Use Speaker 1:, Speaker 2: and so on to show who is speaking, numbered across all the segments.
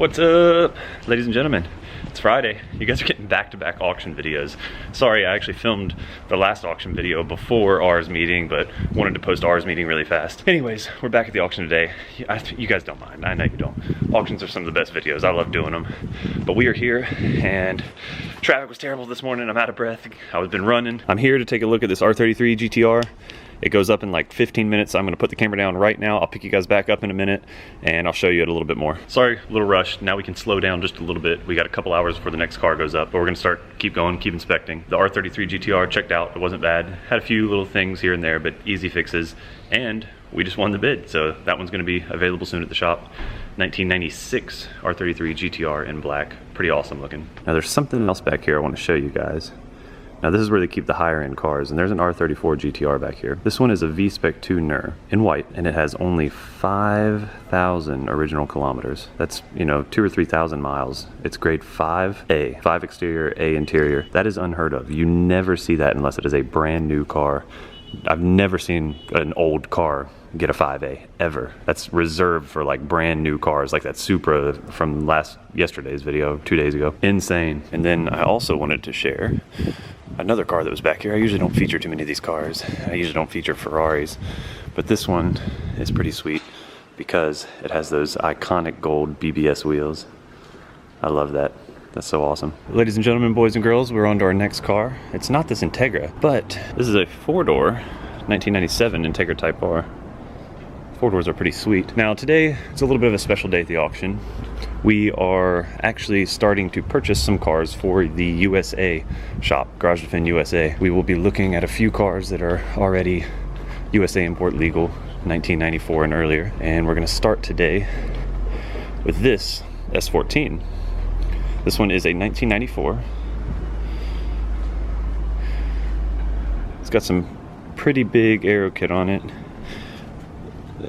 Speaker 1: What's up, ladies and gentlemen? It's Friday. You guys are getting back-to-back auction videos. Sorry, I actually filmed the last auction video before ours meeting, but wanted to post ours meeting really fast. Anyways, we're back at the auction today. You guys don't mind, I know you don't. Auctions are some of the best videos, I love doing them. But we are here, and traffic was terrible this morning. I'm out of breath, I've been running. I'm here to take a look at this R33 Gtr. It goes up in like 15 minutes. So I'm gonna put the camera down right now. I'll pick you guys back up in a minute and I'll show you it a little bit more. Sorry, a little rushed. Now we can slow down just a little bit. We got a couple hours before the next car goes up, but we're gonna keep going, keep inspecting. The R33 Gtr checked out, it wasn't bad. Had a few little things here and there, but easy fixes. And we just won the bid, so that one's gonna be available soon at the shop. 1996 R33 Gtr in black. Pretty awesome looking. Now there's something else back here I wanna show you guys. Now this is where they keep the higher end cars, and there's an R34 Gtr back here. This one is a V-Spec 2 NER in white, and it has only 5,000 original kilometers. That's, you know, 2,000 or 3,000 miles. It's grade 5A, 5 exterior, A interior. That is unheard of. You never see that unless it is a brand new car. I've never seen an old car get a 5A, ever. That's reserved for like brand new cars, like that Supra from yesterday's video, 2 days ago. Insane. And then I also wanted to share another car that was back here. I usually don't feature too many of these cars. I usually don't feature Ferraris, but this one is pretty sweet because it has those iconic gold BBS wheels. I love that. That's so awesome. Ladies and gentlemen, boys and girls, we're on to our next car. It's not this Integra, but this is a four-door 1997 Integra Type R. Four doors are pretty sweet. Now today, it's a little bit of a special day at the auction. We are actually starting to purchase some cars for the USA shop, Garage Defend USA. We will be looking at a few cars that are already USA import legal, 1994 and earlier. And we're gonna start today with this S14. This one is a 1994. It's got some pretty big aero kit on it.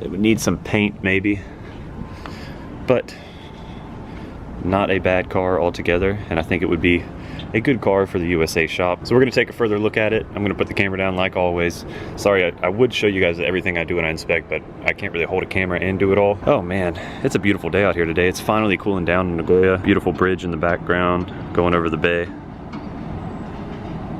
Speaker 1: It would need some paint maybe, but not a bad car altogether, and I think it would be a good car for the USA shop. So we're gonna take a further look at it. I'm gonna put the camera down like always. Sorry, I would show you guys everything I do when I inspect, but I can't really hold a camera and do it all. Oh man, it's a beautiful day out here today. It's finally cooling down in Nagoya. Beautiful bridge in the background, going over the bay.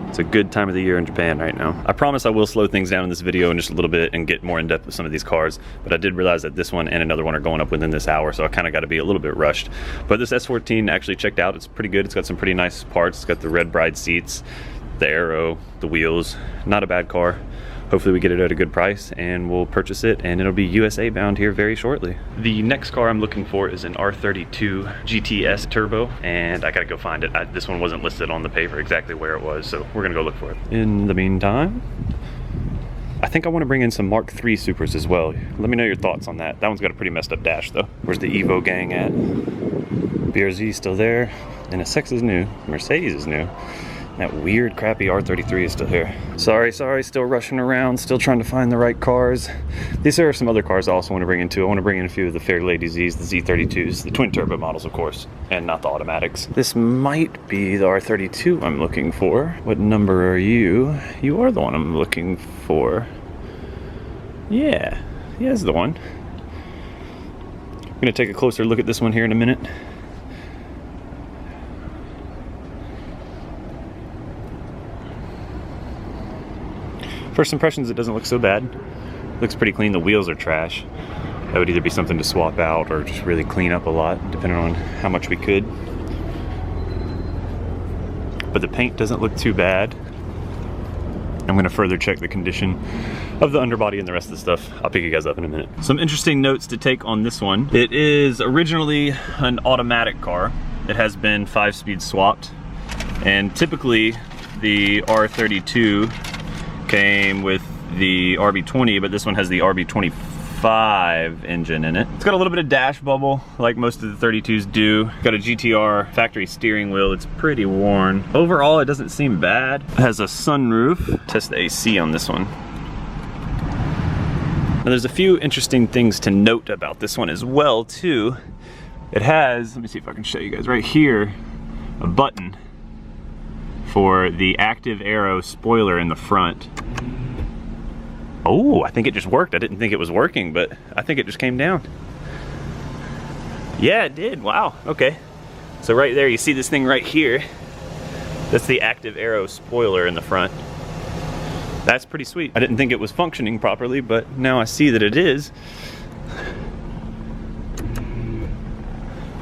Speaker 1: It's a good time of the year in Japan right now. I promise I will slow things down in this video in just a little bit and get more in depth with some of these cars, but I did realize that this one and another one are going up within this hour, so I kind of got to be a little bit rushed. But this S14 actually checked out. It's pretty good. It's got some pretty nice parts. It's got the red bride seats, the aero, the wheels. Not a bad car. Hopefully we get it at a good price and we'll purchase it, and it'll be USA bound here very shortly. The next car I'm looking for is an R32 GTS Turbo, and I gotta go find it. This one wasn't listed on the paper exactly where it was, so we're gonna go look for it. In the meantime, I think I want to bring in some Mark III Supras as well. Let me know your thoughts on that. That one's got a pretty messed up dash though. Where's the Evo gang at? BRZ still there, and NSX is new, Mercedes is new. That weird crappy R33 is still here. Sorry, still rushing around, still trying to find the right cars. These are some other cars I also want to bring in too. I want to bring in a few of the Fair Lady Z's, the Z32s, the twin turbo models of course, and not the automatics. This might be the R32 I'm looking for. What number are you? You are the one I'm looking for. Yeah, that's the one. I'm gonna take a closer look at this one here in a minute. First impressions, it doesn't look so bad. It looks pretty clean. The wheels are trash. That would either be something to swap out or just really clean up a lot, depending on how much we could. But the paint doesn't look too bad. I'm gonna further check the condition of the underbody and the rest of the stuff. I'll pick you guys up in a minute. Some interesting notes to take on this one. It is originally an automatic car. It has been 5-speed swapped. And typically the R32 came with the RB20, but this one has the RB25 engine in it. It's got a little bit of dash bubble, like most of the 32s do. Got a GTR factory steering wheel. It's pretty worn. Overall, it doesn't seem bad. It has a sunroof. Test the AC on this one. Now there's a few interesting things to note about this one as well, too. It has, let me see if I can show you guys right here, a button for the active aero spoiler in the front. Oh, I think it just worked. I didn't think it was working, but I think it just came down. Yeah, it did. Wow. Okay. So right there, you see this thing right here. That's the active aero spoiler in the front. That's pretty sweet. I didn't think it was functioning properly, but now I see that it is.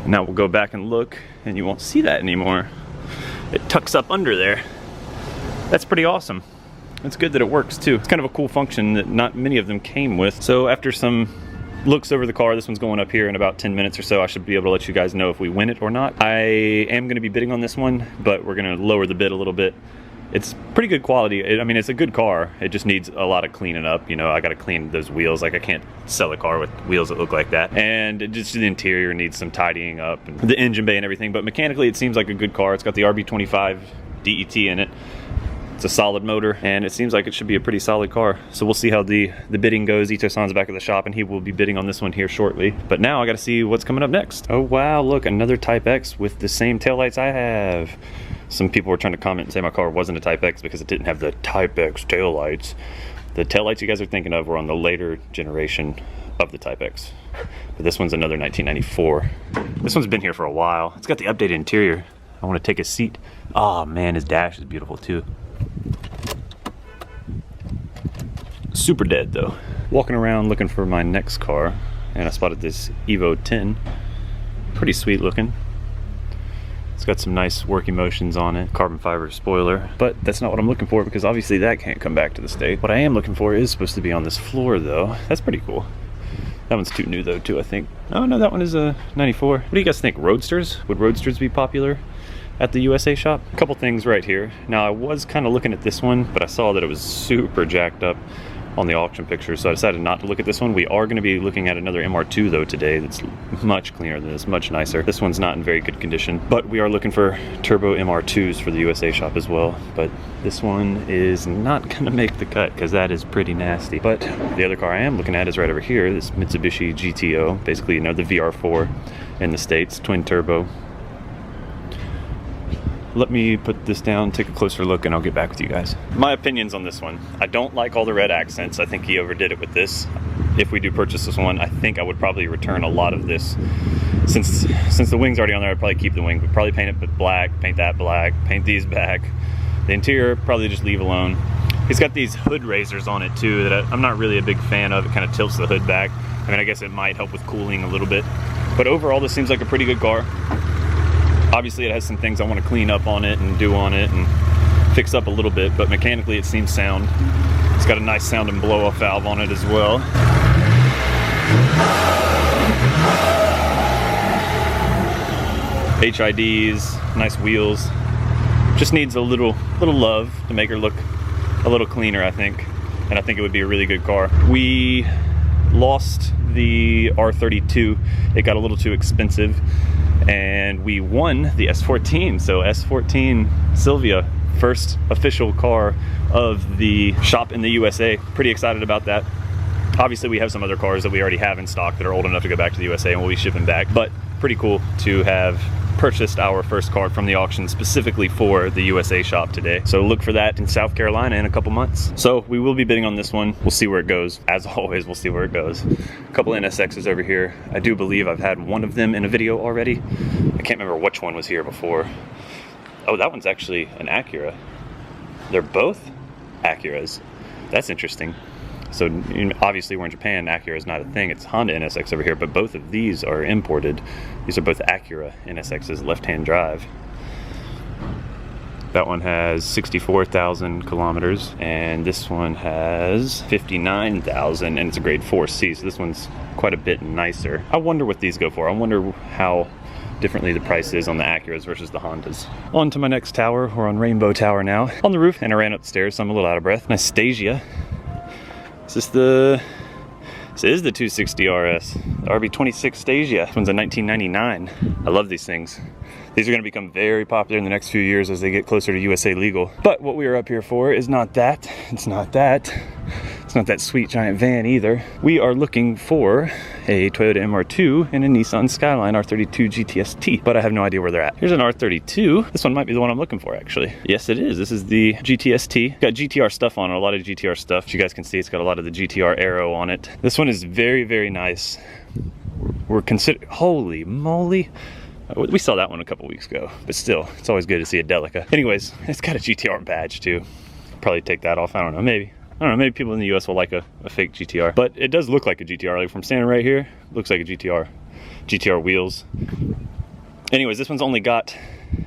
Speaker 1: Now we'll go back and look, and you won't see that anymore. It tucks up under there. That's pretty awesome. It's good that it works too. It's kind of a cool function that not many of them came with. So after some looks over the car, this one's going up here in about 10 minutes or so. I should be able to let you guys know if we win it or not. I am going to be bidding on this one, but we're going to lower the bid a little bit. It's pretty good quality. I mean, it's a good car. It just needs a lot of cleaning up. You know, I got to clean those wheels. Like, I can't sell a car with wheels that look like that. And just the interior needs some tidying up, and the engine bay and everything. But mechanically, it seems like a good car. It's got the RB25 DET in it. It's a solid motor, and it seems like it should be a pretty solid car. So we'll see how the bidding goes. Ito-san's back at the shop, and he will be bidding on this one here shortly. But now I got to see what's coming up next. Oh wow, look, another Type X with the same taillights I have. Some people were trying to comment and say my car wasn't a Type X because it didn't have the Type X taillights. The taillights you guys are thinking of were on the later generation of the Type X. But this one's another 1994. This one's been here for a while. It's got the updated interior. I want to take a seat. Oh man, his dash is beautiful too. Super dead though. Walking around looking for my next car, and I spotted this Evo 10. Pretty sweet looking. It's got some nice working motions on it, carbon fiber spoiler, but that's not what I'm looking for because obviously that can't come back to the state. What I am looking for is supposed to be on this floor though. That's pretty cool. That one's too new though too, I think. Oh no, that one is a 94. What do you guys think? Roadsters? Would Roadsters be popular at the USA shop? A couple things right here. Now I was kind of looking at this one, but I saw that it was super jacked up on the auction picture, so I decided not to look at this one. We are going to be looking at another MR2 though today that's much cleaner than this, much nicer. This one's not in very good condition, but we are looking for turbo MR2s for the USA shop as well. But this one is not going to make the cut because that is pretty nasty. But the other car I am looking at is right over here, this Mitsubishi Gto, basically, you know, the VR4 in the States, twin turbo. Let me put this down, take a closer look, and I'll get back with you guys. My opinions on this one. I don't like all the red accents. I think he overdid it with this. If we do purchase this one, I think I would probably return a lot of this. Since the wing's already on there, I'd probably keep the wing. We'd probably paint it black, paint that black, paint these back. The interior, probably just leave alone. He's got these hood raisers on it too that I'm not really a big fan of. It kind of tilts the hood back. I mean, I guess it might help with cooling a little bit. But overall, this seems like a pretty good car. Obviously it has some things I want to clean up on it and do on it and fix up a little bit, but mechanically it seems sound. It's got a nice sounding blow-off valve on it as well. HIDs, nice wheels. Just needs a little love to make her look a little cleaner, I think. And I think it would be a really good car. We lost the R32. It got a little too expensive. And we won the S14, so S14 Silvia, first official car of the shop in the USA. Pretty excited about that. Obviously we have some other cars that we already have in stock that are old enough to go back to the USA and we'll be shipping back, but pretty cool to have purchased our first car from the auction specifically for the USA shop today. So look for that in South Carolina in a couple months. So we will be bidding on this one. We'll see where it goes. As always, we'll see where it goes. A couple NSXs over here. I do believe I've had one of them in a video already. I can't remember which one was here before. Oh, that one's actually an Acura. They're both Acuras. That's interesting. So obviously we're in Japan, Acura is not a thing, it's Honda NSX over here, but both of these are imported. These are both Acura NSXs, left-hand drive. That one has 64,000 kilometers, and this one has 59,000, and it's a grade 4C, so this one's quite a bit nicer. I wonder what these go for. I wonder how differently the price is on the Acuras versus the Hondas. On to my next tower. We're on Rainbow Tower now. On the roof, and I ran up the stairs, so I'm a little out of breath. Nice Stasia. This is the 260 RS, the RB26 Stasia. This one's a 1999. I love these things. These are going to become very popular in the next few years as they get closer to USA legal. But what we are up here for is not that. It's not that. It's not that sweet giant van either. We are looking for a Toyota MR2 and a Nissan Skyline R32 GTST, but I have no idea where they're at. Here's an R32. This one might be the one I'm looking for, actually. Yes, it is. This is the GTST. Got GTR stuff on it, a lot of GTR stuff. As you guys can see, it's got a lot of the GTR aero on it. This one is very, very nice. we're consider. Holy moly. We saw that one a couple weeks ago, but still, it's always good to see a Delica. Anyways, it's got a GTR badge too. Probably take that off, I don't know, maybe. I don't know, maybe people in the US will like a fake GTR. But it does look like a GTR, like from standing right here, looks like a GTR. GTR wheels. Anyways, this one's only got,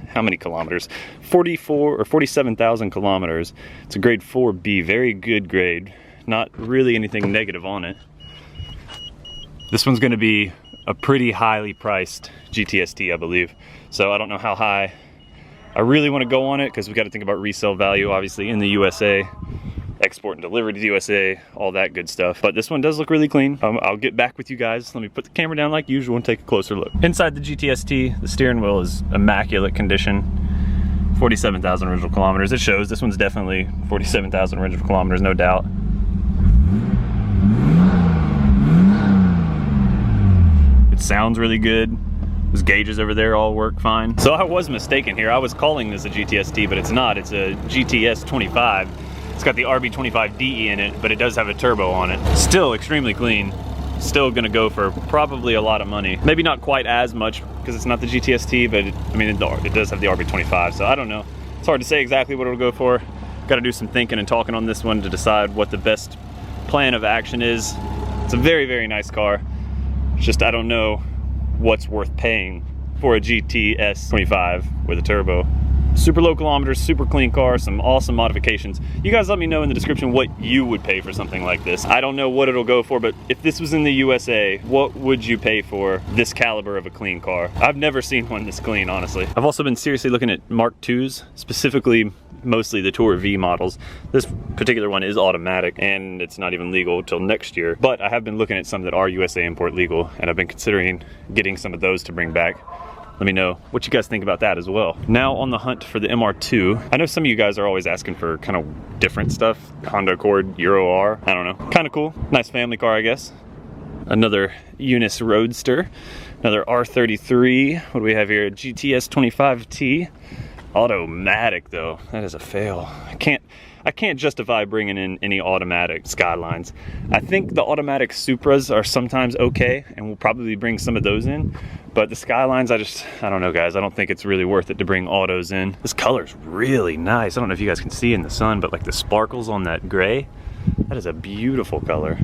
Speaker 1: how many kilometers? 44 or 47,000 kilometers. It's a grade 4B, very good grade. Not really anything negative on it. This one's gonna be a pretty highly priced GTST, I believe. So I don't know how high I really want to go on it, because we got to think about resale value, obviously, in the USA, export and delivery to the USA, all that good stuff. But this one does look really clean. I'll get back with you guys. Let me put the camera down like usual and take a closer look. Inside the GTST, the steering wheel is immaculate condition. 47,000 original kilometers. It shows this one's definitely 47,000 original kilometers, no doubt. Sounds really good. Those gauges over there all work fine. So I was mistaken here. I was calling this a GTST, but it's not. It's a GTS 25. It's got the RB25DE in it, but it does have a turbo on it. Still extremely clean. Still gonna go for probably a lot of money. Maybe not quite as much because it's not the GTST, but it does have the RB25, so I don't know. It's hard to say exactly what it'll go for. Got to do some thinking and talking on this one to decide what the best plan of action is. It's a very, very nice car. It's just, I don't know what's worth paying for a GTS 25 with a turbo. Super low kilometers, super clean car, some awesome modifications. You guys let me know in the description what you would pay for something like this. I don't know what it'll go for, but if this was in the USA, what would you pay for this caliber of a clean car? I've never seen one this clean, honestly. I've also been seriously looking at Mark IIs, specifically mostly the Tour V models. This particular one is automatic and it's not even legal till next year, but I have been looking at some that are USA import legal, and I've been considering getting some of those to bring back. Let me know what you guys think about that as well. Now on the hunt for the MR2. I know some of you guys are always asking for kind of different stuff. Honda Accord, Euro R, I don't know. Kind of cool, nice family car, I guess. Another Unis Roadster, another R33. What do we have here? GTS 25T. Automatic though, that is a fail. I can't justify bringing in any automatic Skylines. I think the automatic Supras are sometimes okay, and we'll probably bring some of those in. But the Skylines, I don't know guys, I don't think it's really worth it to bring autos in. This color's really nice. I don't know if you guys can see in the sun, but like the sparkles on that gray, that is a beautiful color.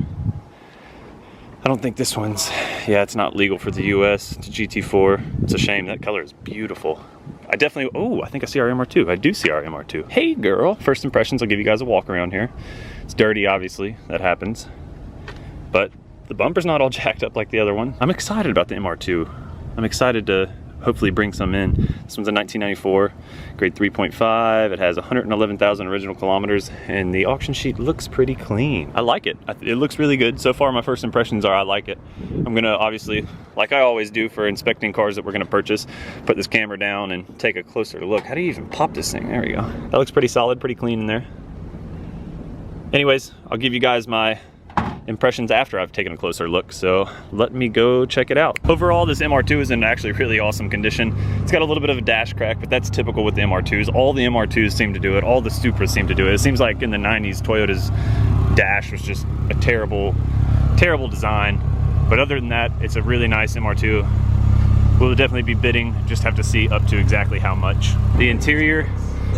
Speaker 1: I don't think this one's, yeah, it's not legal for the US. It's a GT4. It's a shame, that color is beautiful. I definitely, oh, I think I see our MR2. I do see our MR2. Hey girl. First impressions, I'll give you guys a walk around here. It's dirty, obviously, that happens. But the bumper's not all jacked up like the other one. I'm excited about the MR2. I'm excited to hopefully bring some in. This one's a 1994, grade 3.5. It has 111,000 original kilometers, and the auction sheet looks pretty clean. I like it. It looks really good. So far, my first impressions are I like it. I'm gonna obviously, like I always do for inspecting cars that we're gonna purchase, put this camera down and take a closer look. How do you even pop this thing? There we go. That looks pretty solid, pretty clean in there. Anyways, I'll give you guys my impressions after I've taken a closer look, so let me go check it out. Overall, this MR2 is in actually really awesome condition. It's got a little bit of a dash crack, but that's typical with the MR2s. All the MR2s seem to do it. All the Supras seem to do it. It seems like in the 90s, Toyota's dash was just a terrible, terrible design. But other than that, it's a really nice MR2. We'll definitely be bidding, just have to see up to exactly how much. The interior,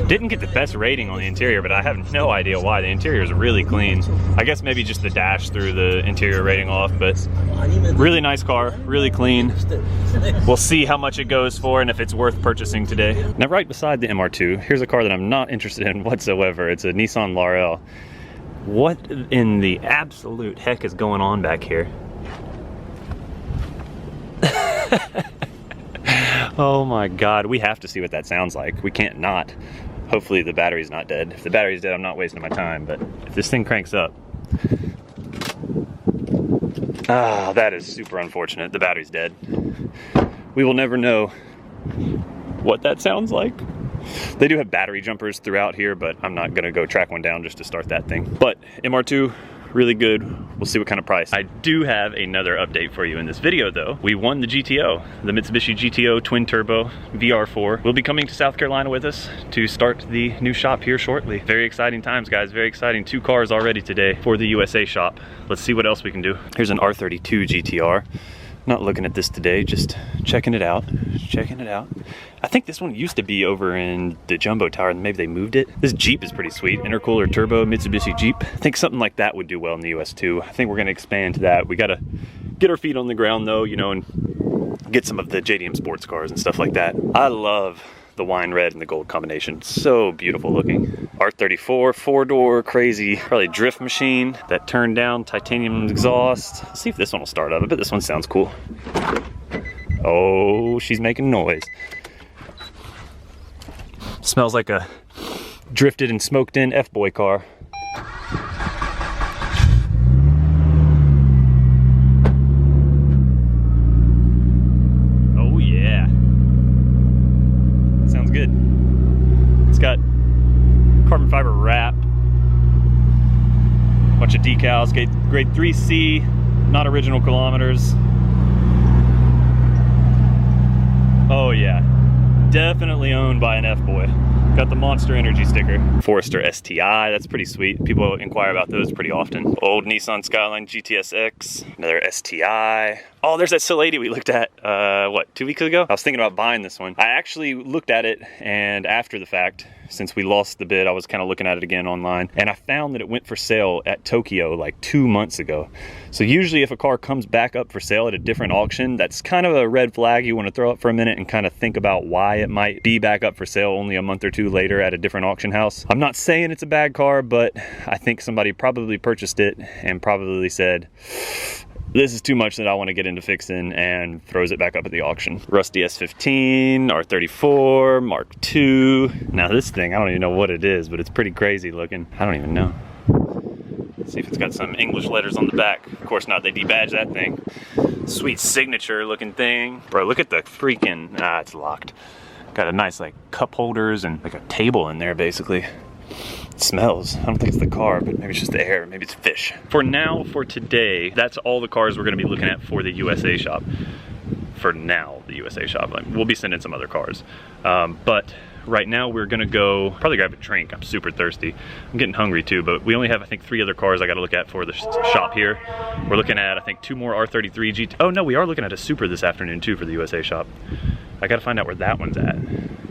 Speaker 1: didn't get the best rating on the interior, but I have no idea why. The interior is really clean. I guess maybe just the dash threw the interior rating off, but really nice car, really clean. We'll see how much it goes for and if it's worth purchasing today. Now right beside the MR2, here's a car that I'm not interested in whatsoever. It's a Nissan Laurel. What in the absolute heck is going on back here? Oh my God, we have to see what that sounds like. We can't not. Hopefully the battery's not dead. If the battery's dead, I'm not wasting my time, but if this thing cranks up. Ah, that is super unfortunate. The battery's dead. We will never know what that sounds like. They do have battery jumpers throughout here, but I'm not gonna go track one down just to start that thing. But MR2, really good. We'll see what kind of price. I do have another update for you in this video though. We won the GTO, the Mitsubishi Gto twin turbo VR4. Will be coming to South Carolina with us to start the new shop here shortly. Very exciting times, guys, very exciting. 2 cars already today for the USA shop. Let's see what else we can do. Here's an R32 Gtr. Not looking at this today, just checking it out. I think this one used to be over in the Jumbo Tower, and maybe they moved it. This Jeep is pretty sweet. Intercooler turbo Mitsubishi Jeep. I think something like that would do well in the US too. I think we're gonna expand to that. We gotta get our feet on the ground though, you know, and get some of the JDM sports cars and stuff like that. I love the wine red and the gold combination. So beautiful looking. R34 4-door crazy, probably drift machine. That turned down titanium exhaust. Let's see if this one will start up. I bet this one sounds cool. Oh, she's making noise. Smells like a drifted and smoked in F-boy car. Oh yeah. Sounds good. It's got carbon fiber wrap, bunch of decals, grade 3C, not original kilometers. Oh yeah, definitely owned by an F-boy. Got the Monster Energy sticker. Forester STI, that's pretty sweet. People inquire about those pretty often. Old Nissan Skyline GTSX, another STI. Oh, there's that lady we looked at, what, 2 weeks ago? I was thinking about buying this one. I actually looked at it, and after the fact, since we lost the bid, I was kind of looking at it again online, and I found that it went for sale at Tokyo like 2 months ago. So usually if a car comes back up for sale at a different auction, that's kind of a red flag you want to throw up for a minute and kind of think about why it might be back up for sale only a month or two later at a different auction house. I'm not saying it's a bad car, but I think somebody probably purchased it and probably said, this is too much that I want to get into fixing, and throws it back up at the auction. Rusty S15, R34, Mark II. Now this thing, I don't even know what it is, but it's pretty crazy looking. I don't even know. Let's see if it's got some English letters on the back. Of course not, they debadged that thing. Sweet signature looking thing. Bro, look at the freaking, it's locked. Got a nice like cup holders and like a table in there basically. It smells. I don't think it's the car, but maybe it's just the air. Maybe it's fish. For now, for today, that's all the cars we're going to be looking at for the USA shop. For now, the USA shop. We'll be sending some other cars. But right now, we're going to go probably grab a drink. I'm super thirsty. I'm getting hungry too, but we only have, I think, 3 other cars I got to look at for the shop here. We're looking at, I think, 2 more R33 Gtr. Oh, no, we are looking at a Supra this afternoon too for the USA shop. I got to find out where that one's at.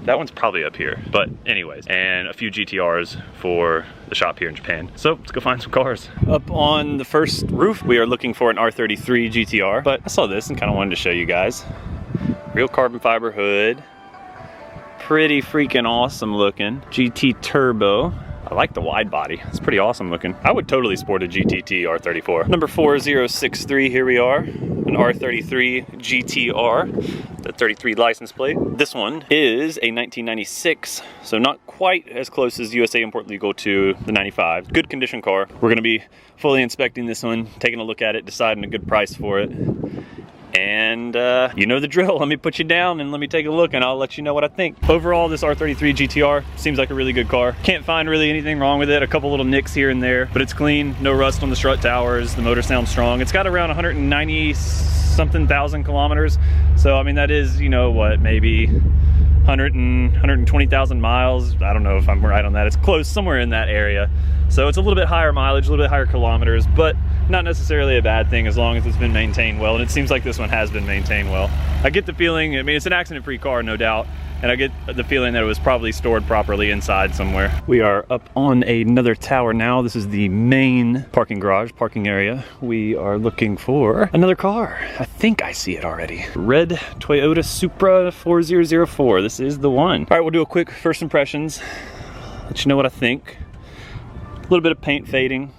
Speaker 1: That one's probably up here, but anyways, and a few GTRs for the shop here in Japan. So let's go find some cars. Up on the first roof, we are looking for an R33 Gtr, but I saw this and kind of wanted to show you guys. Real carbon fiber hood. Pretty freaking awesome looking. GT turbo. I like the wide body. It's pretty awesome looking. I would totally sport a GTT R34. Number 4063, here we are. An R33 Gtr, the 33 license plate. This one is a 1996, so not quite as close as USA Import Legal to the 95. Good condition car. We're gonna be fully inspecting this one, taking a look at it, deciding a good price for it. And you know the drill. Let me put you down and let me take a look and I'll let you know what I think. Overall, this R33 Gtr seems like a really good car. Can't find really anything wrong with it. A couple little nicks here and there, but it's clean. No rust on the strut towers. The motor sounds strong. It's got around 190 something thousand kilometers. So I mean, that is, you know what, maybe 120,000 miles. I don't know if I'm right on that. It's close, somewhere in that area. So it's a little bit higher mileage, a little bit higher kilometers, but not necessarily a bad thing as long as it's been maintained well. And it seems like this one has been maintained well. I get the feeling, I mean, it's an accident-free car, no doubt. And I get the feeling that it was probably stored properly inside somewhere. We are up on another tower now. This is the main parking garage, parking area. We are looking for another car. I think I see it already. Red Toyota Supra 4004. This is the one. All right, we'll do a quick first impressions. Let you know what I think. A little bit of paint fading.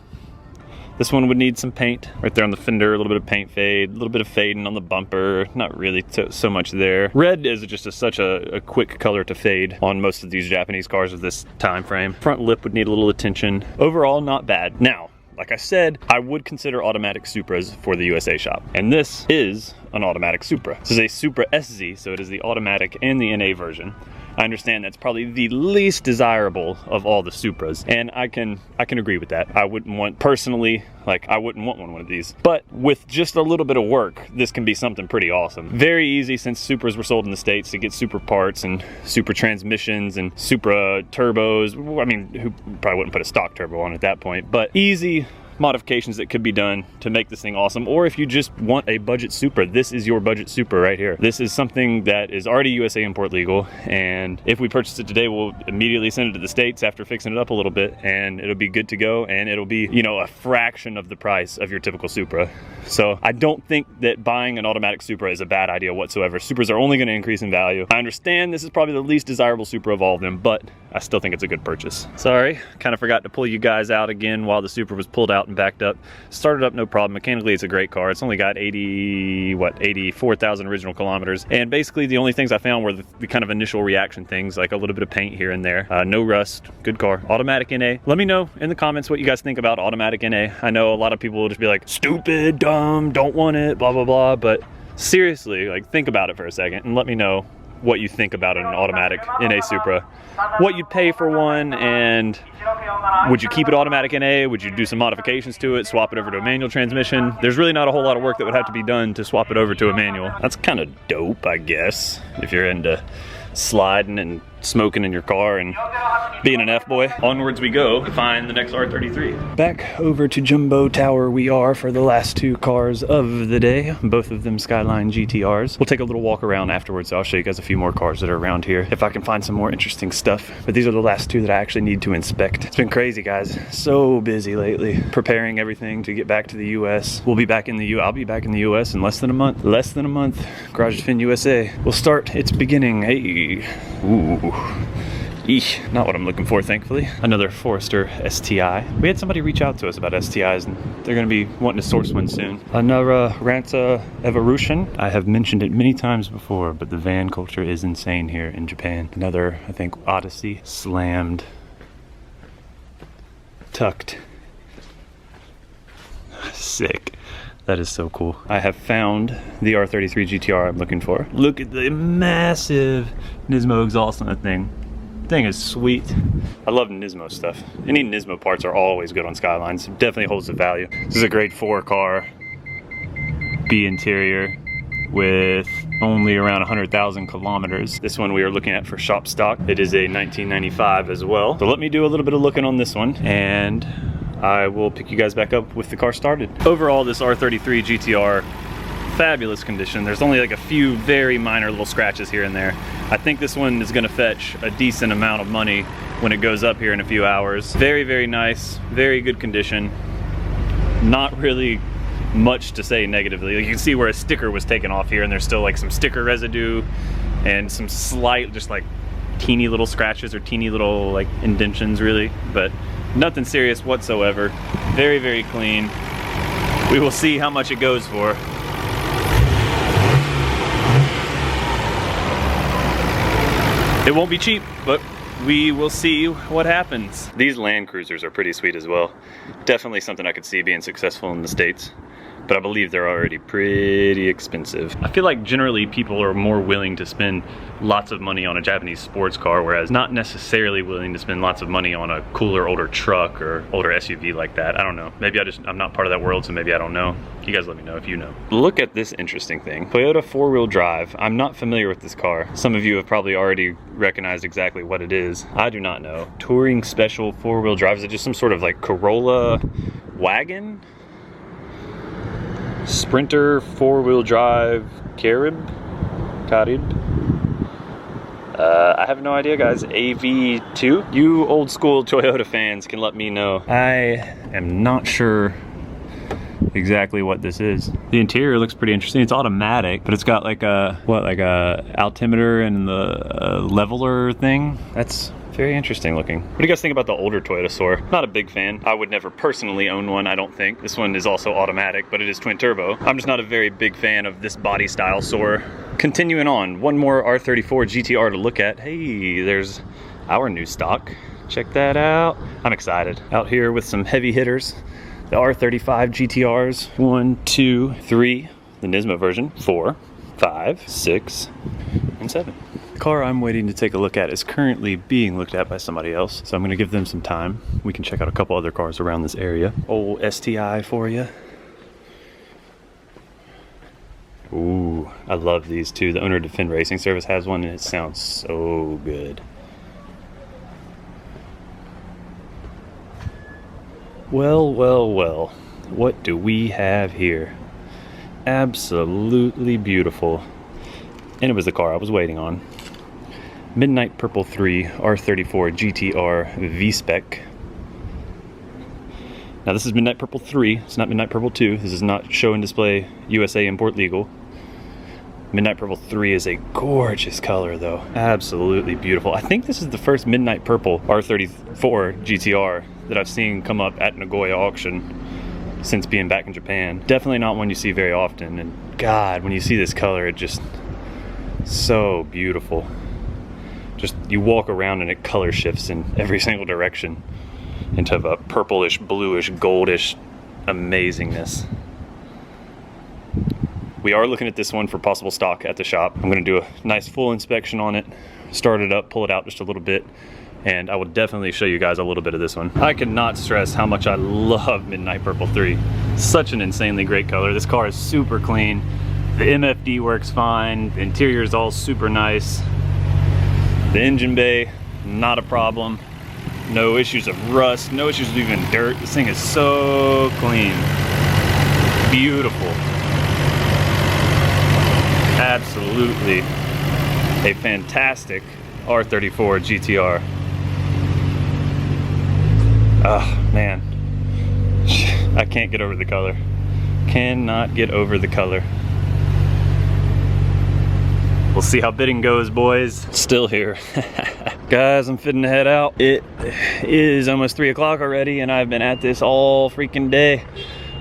Speaker 1: This one would need some paint right there on the fender, a little bit of paint fade, a little bit of fading on the bumper, not really so much there. Red is just such a quick color to fade on most of these Japanese cars of this time frame. Front lip would need a little attention. Overall, not bad. Now, like I said, I would consider automatic Supras for the USA shop. And this is an automatic Supra. This is a Supra SZ, so it is the automatic and the NA version. I understand that's probably the least desirable of all the Supras, and I can agree with that. I wouldn't want, personally, like I wouldn't want one of these. But with just a little bit of work, this can be something pretty awesome. Very easy, since Supras were sold in the States, to get Supra parts and Supra transmissions and Supra turbos. I mean, who probably wouldn't put a stock turbo on at that point, but easy modifications that could be done to make this thing awesome. Or if you just want a budget Supra, this is your budget Supra right here. This is something that is already USA import legal, and if we purchase it today, we'll immediately send it to the States after fixing it up a little bit, and it'll be good to go, and it'll be, you know, a fraction of the price of your typical Supra. So I don't think that buying an automatic Supra is a bad idea whatsoever. Supras are only going to increase in value. I understand this is probably the least desirable Supra of all of them, but I still think it's a good purchase. Sorry, kind of forgot to pull you guys out again while the Supra was pulled out and backed up. Started up no problem. Mechanically, it's a great car. It's only got 84,000 original kilometers. And basically the only things I found were the kind of initial reaction things, like a little bit of paint here and there. No rust, good car. Automatic NA. Let me know in the comments what you guys think about automatic NA. I know a lot of people will just be like, stupid, dumb, don't want it, blah, blah, blah. But seriously, like, think about it for a second and let me know what you think about an automatic NA Supra, what you'd pay for one, and would you keep it automatic NA? Would you do some modifications to it, swap it over to a manual transmission? There's really not a whole lot of work that would have to be done to swap it over to a manual. That's kind of dope, I guess, if you're into sliding and smoking in your car and being an F-boy. Onwards we go to find the next R33. Back over to Jumbo Tower we are for the last two cars of the day, both of them Skyline GTRs. We'll take a little walk around afterwards, so I'll show you guys a few more cars that are around here if I can find some more interesting stuff. But these are the last two that I actually need to inspect. It's been crazy, guys. So busy lately, preparing everything to get back to the US. We'll be back in the I'll be back in the US in less than a month. Less than a month. Garage Fin USA will start its beginning. Hey. Ooh. Eesh, not what I'm looking for, thankfully. Another Forester STI. We had somebody reach out to us about STIs, and they're going to be wanting to source one soon. Another Ranta Evolution. I have mentioned it many times before, but the van culture is insane here in Japan. Another, I think, Odyssey. Slammed. Tucked. Sick. That is so cool. I have found the R33 Gtr I'm looking for. Look at the massive Nismo exhaust on that thing. Thing is sweet. I love Nismo stuff. Any Nismo parts are always good on Skylines. It definitely holds the value. This is a grade 4 car. B interior with only around 100,000 kilometers. This one we are looking at for shop stock. It is a 1995 as well. So let me do a little bit of looking on this one, and I will pick you guys back up with the car started. Overall, this R33 GTR, fabulous condition. There's only like a few very minor little scratches here and there. I think this one is gonna fetch a decent amount of money when it goes up here in a few hours. Very, very nice, very good condition. Not really much to say negatively. Like, you can see where a sticker was taken off here, and there's still like some sticker residue and some slight, just like teeny little scratches or teeny little like indentions really, but nothing serious whatsoever. Very, very clean. We will see how much it goes for. It won't be cheap, but we will see what happens. These Land Cruisers are pretty sweet as well. Definitely something I could see being successful in the States, but I believe they're already pretty expensive. I feel like generally people are more willing to spend lots of money on a Japanese sports car, whereas not necessarily willing to spend lots of money on a cooler older truck or older SUV like that. I don't know. Maybe I'm not part of that world, so maybe I don't know. You guys let me know if you know. Look at this interesting thing. Toyota 4-wheel drive. I'm not familiar with this car. Some of you have probably already recognized exactly what it is. I do not know. Touring Special 4-wheel drive. Is it just some sort of like Corolla wagon? Sprinter 4-wheel drive Carib? I have no idea, guys. AV2? You old school Toyota fans can let me know. I am not sure exactly what this is. The interior looks pretty interesting. It's automatic, but it's got like a, what, like a altimeter and the leveler thing. That's very interesting looking. What do you guys think about the older Toyota Supra? Not a big fan. I would never personally own one, I don't think. This one is also automatic, but it is twin turbo. I'm just not a very big fan of this body style Supra. Continuing on, one more R34 Gtr to look at. Hey, there's our new stock. Check that out. I'm excited. Out here with some heavy hitters. The R35 GTRs, 1, 2, 3, the Nismo version, 4, 5, 6, and 7. The car I'm waiting to take a look at is currently being looked at by somebody else, so I'm gonna give them some time. We can check out a couple other cars around this area. Old STI for you. Ooh, I love these too. The owner of Defend Racing Service has one, and it sounds so good. Well, well, well. What do we have here? Absolutely beautiful. And it was the car I was waiting on. Midnight Purple 3 R34 Gtr V-Spec. Now this is Midnight Purple 3, it's not Midnight Purple 2. This is not show and display USA import legal. Midnight Purple 3 is a gorgeous color though. Absolutely beautiful. I think this is the first Midnight Purple R34 Gtr that I've seen come up at Nagoya auction since being back in Japan. Definitely not one you see very often, and God, when you see this color, it just so beautiful. Just you walk around and it color shifts in every single direction into a purplish, bluish, goldish amazingness. We are looking at this one for possible stock at the shop. I'm gonna do a nice full inspection on it, start it up, pull it out just a little bit, and I will definitely show you guys a little bit of this one. I cannot stress how much I love Midnight Purple 3. Such an insanely great color. This car is super clean. The MFD works fine. The interior is all super nice. The engine bay, not a problem. No issues of rust, no issues of even dirt. This thing is so clean. Beautiful. Absolutely a fantastic R34 GTR. Oh man, I can't get over the color. Cannot get over the color. We'll see how bidding goes, boys. Still here. Guys, I'm fitting to head out. It is almost 3 o'clock already, and I've been at this all freaking day.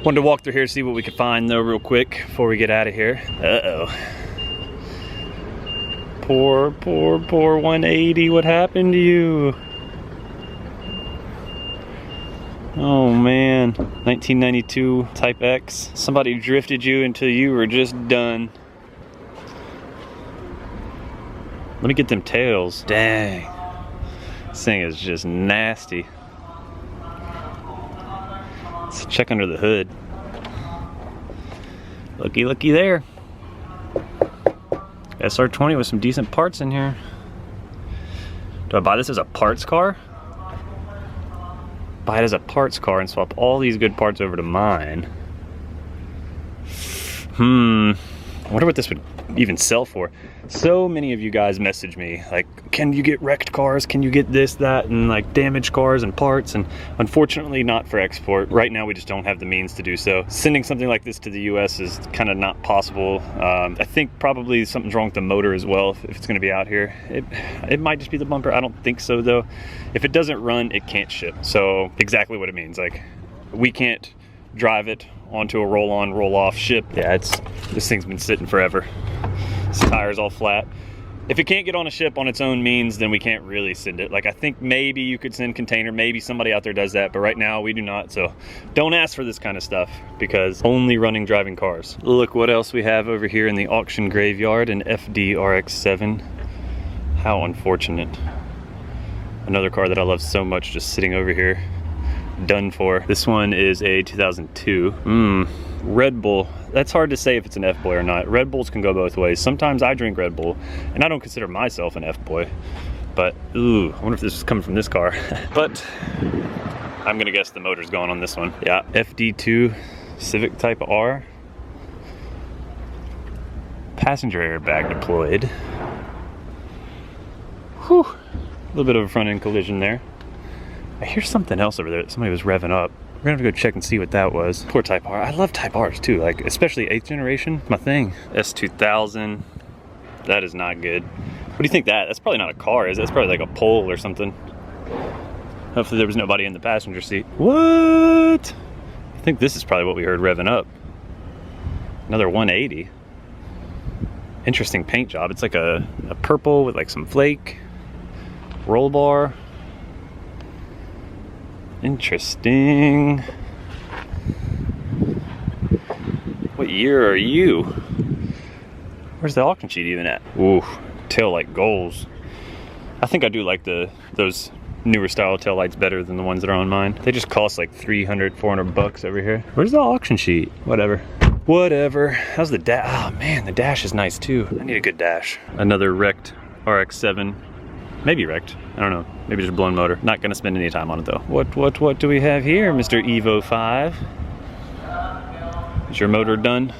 Speaker 1: Wanted to walk through here, see what we could find though real quick before we get out of here. Uh-oh. Poor, poor, poor 180. What happened to you? Oh man, 1992 Type X. Somebody drifted you until you were just done. Let me get them tails. Dang. This thing is just nasty. Let's check under the hood. Looky, looky there. SR20 with some decent parts in here. Do I buy this as a parts car? Buy it as a parts car and swap all these good parts over to mine. I wonder what this would even sell for. So many of you guys message me like, can you get wrecked cars, can you get this, that, and like damaged cars and parts, and unfortunately not for export. Right now we just don't have the means to do so. Sending something like this to the US is kind of not possible. I think probably something's wrong with the motor as well if it's going to be out here. It might just be the bumper. I don't think so though. If it doesn't run, it can't ship. So exactly what it means. Like, we can't drive it onto a roll-on, roll-off ship. Yeah, this thing's been sitting forever. This tire's all flat. If it can't get on a ship on its own means, then we can't really send it. Like, I think maybe you could send container, maybe somebody out there does that, but right now we do not. So don't ask for this kind of stuff, because only running driving cars. Look what else we have over here in the auction graveyard, an FD RX-7. How unfortunate. Another car that I love so much just sitting over here, done for. This one is a 2002. Red Bull. That's hard to say if it's an F-boy or not. Red Bulls can go both ways. Sometimes I drink Red Bull, and I don't consider myself an F-boy. But, ooh, I wonder if this is coming from this car. But I'm gonna guess the motor's gone on this one. Yeah, FD2 Civic Type R. Passenger airbag deployed. Whew, a little bit of a front end collision there. I hear something else over there that somebody was revving up. We're gonna have to go check and see what that was. Poor Type R. I love Type Rs too, like especially 8th generation, my thing. S2000, that is not good. What do you think that's probably not a car, is it? That's probably like a pole or something. Hopefully there was nobody in the passenger seat. What? I think this is probably what we heard revving up. Another 180. Interesting paint job. It's like a purple with like some flake. Roll bar. Interesting. What year are you? Where's the auction sheet even at? Ooh, tail light goals. I think I do like those newer style tail lights better than the ones that are on mine. They just cost like 300, 400 bucks over here. Where's the auction sheet? Whatever. Whatever. How's the dash? Oh man, the dash is nice too. I need a good dash. Another wrecked RX-7. Maybe wrecked. I don't know. Maybe just a blown motor. Not gonna spend any time on it though. What do we have here, Mr. Evo 5? Is your motor done?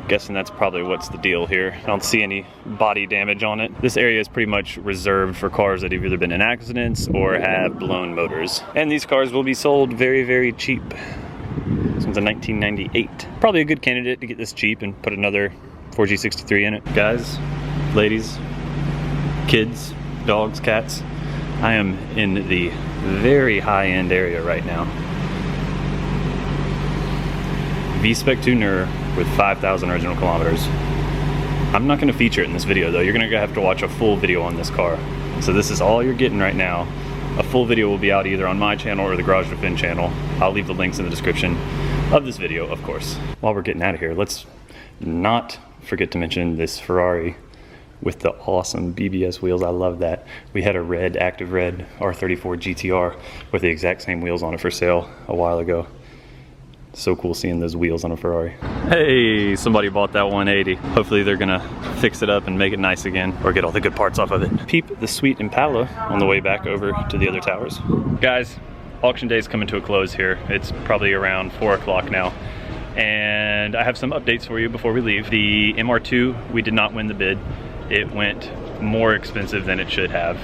Speaker 1: Guessing that's probably what's the deal here. I don't see any body damage on it. This area is pretty much reserved for cars that have either been in accidents or have blown motors. And these cars will be sold very, very cheap. This one's a 1998. Probably a good candidate to get this cheap and put another 4G63 in it. Guys, ladies, kids, dogs, cats, I am in the very high-end area right now. V-Spec tuner with 5,000 original kilometers. I'm not going to feature it in this video though. You're going to have to watch a full video on this car. So this is all you're getting right now. A full video will be out either on my channel or the Garage Defend channel. I'll leave the links in the description of this video, of course. While we're getting out of here, let's not forget to mention this Ferrari with the awesome BBS wheels. I love that. We had a red, active red R34 Gtr with the exact same wheels on it for sale a while ago. So cool seeing those wheels on a Ferrari. Hey, somebody bought that 180. Hopefully they're gonna fix it up and make it nice again, or get all the good parts off of it. Peep the sweet Impala on the way back over to the other towers. Guys, auction day is coming to a close here. It's probably around 4 o'clock now. And I have some updates for you before we leave. The MR2, we did not win the bid. It went more expensive than it should have.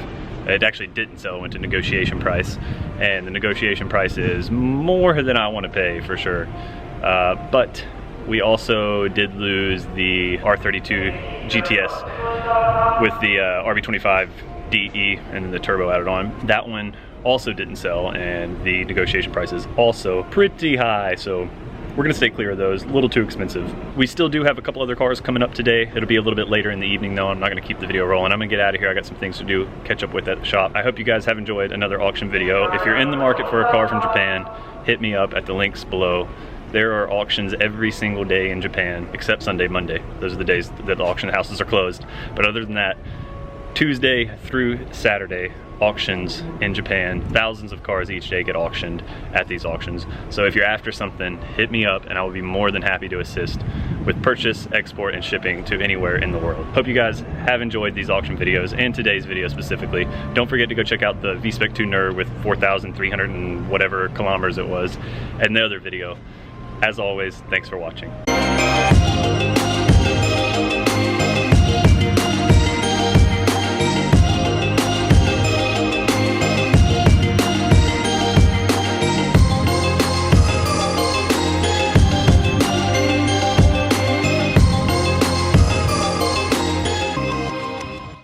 Speaker 1: It actually didn't sell, it went to negotiation price. And the negotiation price is more than I want to pay for sure. But we also did lose the R32 GTS with the RB25 DE and then the turbo added on. That one also didn't sell, and the negotiation price is also pretty high. So we're gonna stay clear of those, a little too expensive. We still do have a couple other cars coming up today. It'll be a little bit later in the evening though. I'm not gonna keep the video rolling. I'm gonna get out of here. I got some things to do, catch up with at the shop. I hope you guys have enjoyed another auction video. If you're in the market for a car from Japan, hit me up at the links below. There are auctions every single day in Japan, except Sunday, Monday. Those are the days that the auction houses are closed. But other than that, Tuesday through Saturday, auctions in Japan. Thousands of cars each day get auctioned at these auctions. So if you're after something, hit me up and I will be more than happy to assist with purchase, export, and shipping to anywhere in the world. Hope you guys have enjoyed these auction videos and today's video specifically. Don't forget to go check out the V-Spec tuner with 4,300 and whatever kilometers it was, and the other video. As always, thanks for watching.